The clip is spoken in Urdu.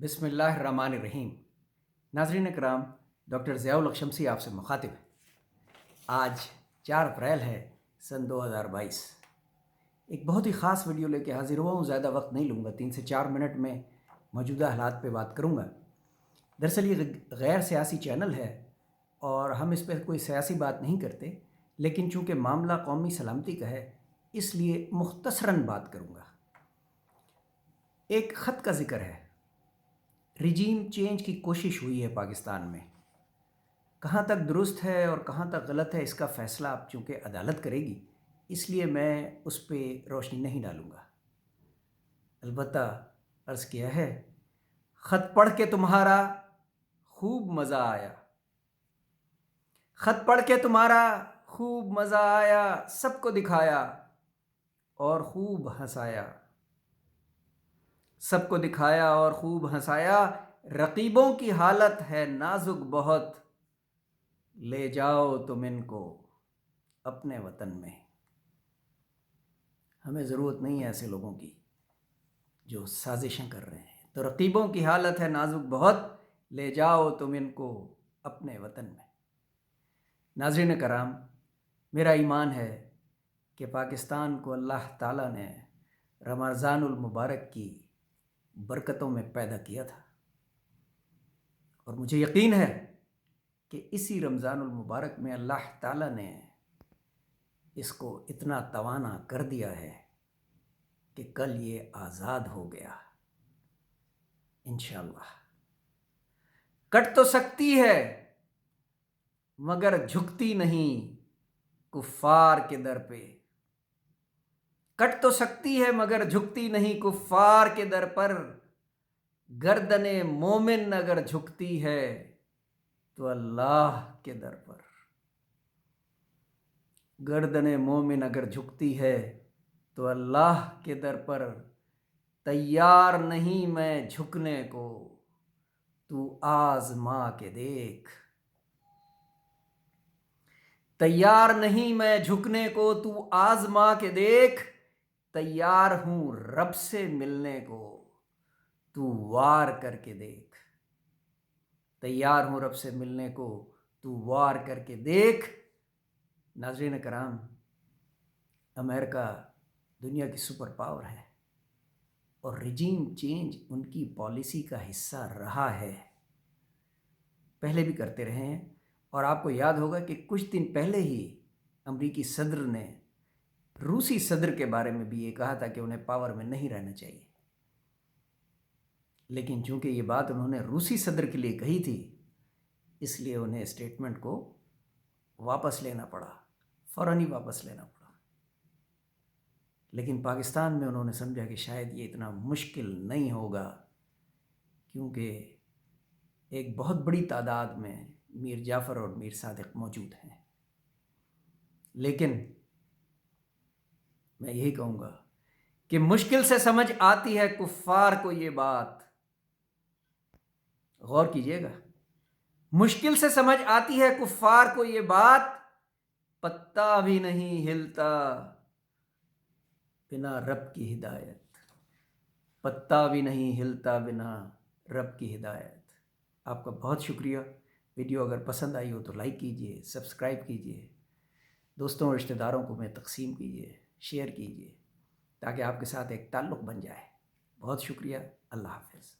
بسم اللہ الرحمن الرحیم۔ ناظرین کرام، ڈاکٹر ضیاء الحق شمسی آپ سے مخاطب ہے۔ آج 4 اپریل ہے سن 2022۔ ایک بہت ہی خاص ویڈیو لے کے حاضر ہوا ہوں۔ زیادہ وقت نہیں لوں گا، 3 سے 4 منٹ میں موجودہ حالات پہ بات کروں گا۔ دراصل یہ غیر سیاسی چینل ہے اور ہم اس پہ کوئی سیاسی بات نہیں کرتے، لیکن چونکہ معاملہ قومی سلامتی کا ہے اس لیے مختصراً بات کروں گا۔ ایک خط کا ذکر ہے۔ رجیم چینج کی کوشش ہوئی ہے پاکستان میں۔ کہاں تک درست ہے اور کہاں تک غلط ہے اس کا فیصلہ اب چونکہ عدالت کرے گی، اس لیے میں اس پہ روشنی نہیں ڈالوں گا۔ البتہ عرض کیا ہے، خط پڑھ کے تمہارا خوب مزہ آیا، خط پڑھ کے تمہارا خوب مزہ آیا، سب کو دکھایا اور خوب ہنسایا، سب کو دکھایا اور خوب ہنسایا، رقیبوں کی حالت ہے نازک بہت، لے جاؤ تم ان کو اپنے وطن میں۔ ہمیں ضرورت نہیں ہے ایسے لوگوں کی جو سازشیں کر رہے ہیں۔ تو رقیبوں کی حالت ہے نازک بہت، لے جاؤ تم ان کو اپنے وطن میں۔ ناظرین کرام، میرا ایمان ہے کہ پاکستان کو اللہ تعالیٰ نے رمضان المبارک کی برکتوں میں پیدا کیا تھا، اور مجھے یقین ہے کہ اسی رمضان المبارک میں اللہ تعالیٰ نے اس کو اتنا توانا کر دیا ہے کہ کل یہ آزاد ہو گیا انشاءاللہ۔ کٹ تو سکتی ہے مگر جھکتی نہیں کفار کے در پہ، کٹ تو سکتی ہے مگر جھکتی نہیں کفار کے در پر، گردن مومن اگر جھکتی ہے تو اللہ کے در پر، گردن مومن اگر جھکتی ہے تو اللہ کے در پر، تیار نہیں میں جھکنے کو تو آزما کے دیکھ، تیار نہیں میں جھکنے کو تو آزما کے دیکھ، تیار ہوں رب سے ملنے کو تو وار کر کے دیکھ، تیار ہوں رب سے ملنے کو تو وار کر کے دیکھ۔ ناظرین کرام، امریکہ دنیا کی سپر پاور ہے اور رجیم چینج ان کی پالیسی کا حصہ رہا ہے، پہلے بھی کرتے رہے ہیں۔ اور آپ کو یاد ہوگا کہ کچھ دن پہلے ہی امریکی صدر نے روسی صدر کے بارے میں بھی یہ کہا تھا کہ انہیں پاور میں نہیں رہنا چاہیے، لیکن چونکہ یہ بات انہوں نے روسی صدر کے لیے کہی تھی اس لیے انہیں اسٹیٹمنٹ کو واپس لینا پڑا، فوراً ہی واپس لینا پڑا۔ لیکن پاکستان میں انہوں نے سمجھا کہ شاید یہ اتنا مشکل نہیں ہوگا، کیونکہ ایک بہت بڑی تعداد میں میر جعفر اور میر صادق موجود ہیں۔ لیکن میں یہی کہوں گا کہ مشکل سے سمجھ آتی ہے کفار کو یہ بات، غور کیجئے گا، مشکل سے سمجھ آتی ہے کفار کو یہ بات، پتا بھی نہیں ہلتا بنا رب کی ہدایت، پتا بھی نہیں ہلتا بنا رب کی ہدایت۔ آپ کا بہت شکریہ۔ ویڈیو اگر پسند آئی ہو تو لائک کیجئے، سبسکرائب کیجئے، دوستوں اور رشتہ داروں کو میں تقسیم کیجئے، شیئر کیجئے، تاکہ آپ کے ساتھ ایک تعلق بن جائے۔ بہت شکریہ۔ اللہ حافظ۔